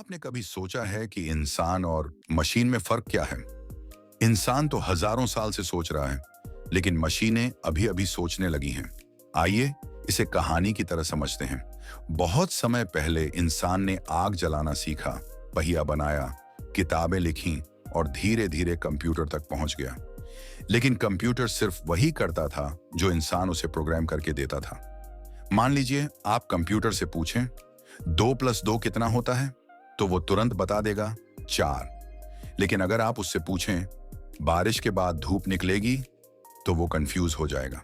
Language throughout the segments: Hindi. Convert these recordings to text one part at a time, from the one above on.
आपने कभी सोचा है कि इंसान और मशीन में फर्क क्या है? इंसान तो हजारों साल से सोच रहा है, लेकिन मशीनें अभी अभी सोचने लगी हैं। आइए इसे कहानी की तरह समझते हैं। बहुत समय पहले इंसान ने आग जलाना सीखा, पहिया बनाया, किताबें लिखी और धीरे धीरे कंप्यूटर तक पहुंच गया। लेकिन कंप्यूटर सिर्फ वही करता था जो इंसान उसे प्रोग्राम करके देता था। मान लीजिए आप कंप्यूटर से पूछें 2+2 कितना होता है, तो वो तुरंत बता देगा 4। लेकिन अगर आप उससे पूछें बारिश के बाद धूप निकलेगी, तो वो कंफ्यूज हो जाएगा।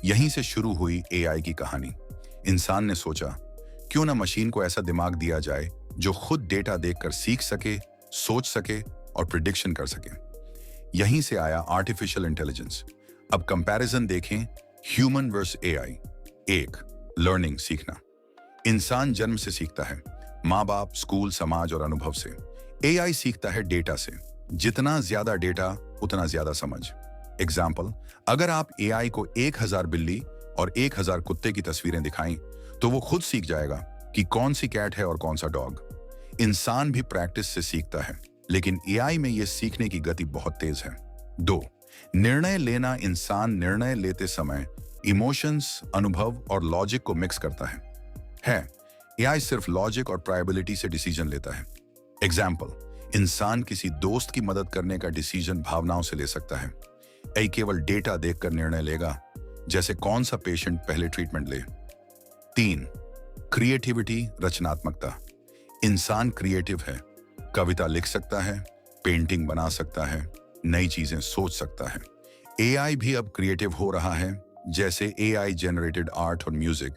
यहीं से शुरू हुई एआई की कहानी। इंसान ने सोचा क्यों ना मशीन को ऐसा दिमाग दिया जाए जो खुद डेटा देखकर सीख सके, सोच सके और प्रिडिक्शन कर सके। यहीं से आया आर्टिफिशियल इंटेलिजेंस। अब कंपैरिजन देखें, ह्यूमन वर्सेस एआई। 1, लर्निंग, सीखना। इंसान जन्म से सीखता है, माँ बाप, स्कूल, समाज और अनुभव से। एआई सीखता है डेटा से। जितना ज्यादा डेटा उतना ज्यादा समझ। एग्जाम्पल, अगर आप एआई को 1000 बिल्ली और 1000 कुत्ते की तस्वीरें दिखाएं, तो वो खुद सीख जाएगा कि कौन सी कैट है और कौन सा डॉग। इंसान भी प्रैक्टिस से सीखता है, लेकिन एआई में यह सीखने की गति बहुत तेज है। 2, निर्णय लेना। इंसान निर्णय लेते समय इमोशंस, अनुभव और लॉजिक को मिक्स करता है। एआई सिर्फ लॉजिक और प्रोबेबिलिटी से डिसीजन लेता है। एग्जाम्पल, इंसान किसी दोस्त की मदद करने का डिसीजन भावनाओं से ले सकता है। एआई केवल डेटा देखकर निर्णय लेगा, जैसे कौन सा पेशेंट पहले ट्रीटमेंट ले। 3, क्रिएटिविटी, रचनात्मकता। इंसान क्रिएटिव है, कविता लिख सकता है, पेंटिंग बना सकता है, नई चीजें सोच सकता है। एआई भी अब क्रिएटिव हो रहा है, जैसे एआई जनरेटेड आर्ट और म्यूजिक,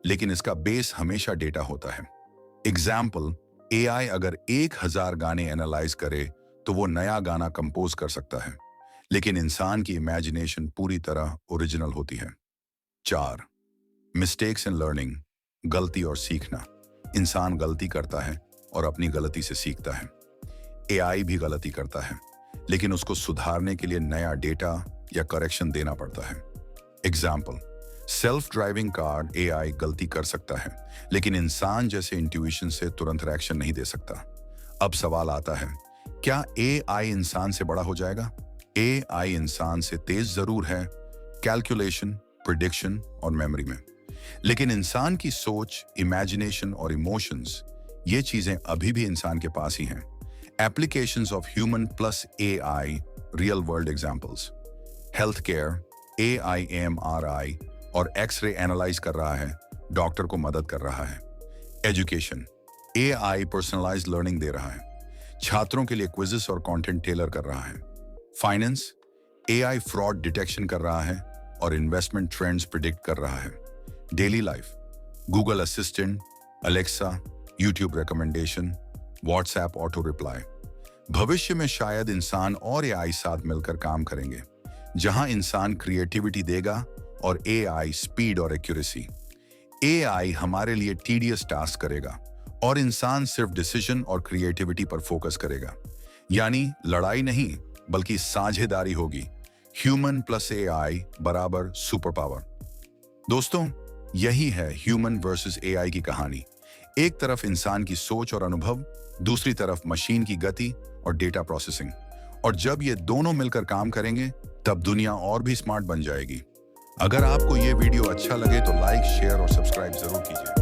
लेकिन इसका बेस हमेशा डेटा होता है। एग्जाम्पल, एआई अगर 1000 गाने एनालाइज करे तो वो नया गाना कंपोज कर सकता है, लेकिन इंसान की इमेजिनेशन पूरी तरह ओरिजिनल होती है। 4, मिस्टेक्स इन लर्निंग, गलती और सीखना। इंसान गलती करता है और अपनी गलती से सीखता है। एआई भी गलती करता है, लेकिन उसको सुधारने के लिए नया डेटा या करेक्शन देना पड़ता है। Example, self driving car AI गलती कर सकता है, लेकिन इंसान जैसे इंट्यूशन से तुरंत रिएक्शन नहीं दे सकता। अब सवाल आता है, क्या एआई इंसान से बड़ा हो जाएगा? एआई इंसान से तेज जरूर है, कैलकुलेशन, प्रिडिक्शन और मेमोरी में, लेकिन इंसान की सोच, इमेजिनेशन और इमोशंस, ये चीजें अभी भी इंसान के पास ही हैं। Applications of human plus AI, real world examples. Health care, AI MRI और एक्सरे एनालाइज कर रहा है, डॉक्टर को मदद कर रहा है। Education, AI personalised learning they रहा है, छात्रों के लिए क्विज़ेस और कंटेंट टेलर कर रहा है। फाइनेंस, एआई फ्रॉड डिटेक्शन कर रहा है और इन्वेस्टमेंट ट्रेंड्स प्रिडिक्ट कर रहा है। Daily life, Google assistant, Alexa, YouTube recommendation, WhatsApp auto reply. भविष्य में शायद इंसान और एआई साथ मिलकर काम करेंगे, जहां इंसान क्रिएटिविटी देगा और एआई स्पीड और एक्यूरेसी। एआई हमारे लिए टीडियस टास्क करेगा और इंसान सिर्फ डिसीजन और क्रिएटिविटी पर फोकस करेगा। यानी लड़ाई नहीं, बल्कि साझेदारी होगी। ह्यूमन प्लस एआई बराबर सुपर पावर। दोस्तों, यही है ह्यूमन वर्सेस एआई की कहानी। एक तरफ इंसान की सोच और अनुभव, दूसरी तरफ मशीन की गति और डेटा प्रोसेसिंग। और जब ये दोनों मिलकर काम करेंगे, तब दुनिया और भी स्मार्ट बन जाएगी। अगर आपको ये वीडियो अच्छा लगे तो लाइक, शेयर और सब्सक्राइब जरूर कीजिए।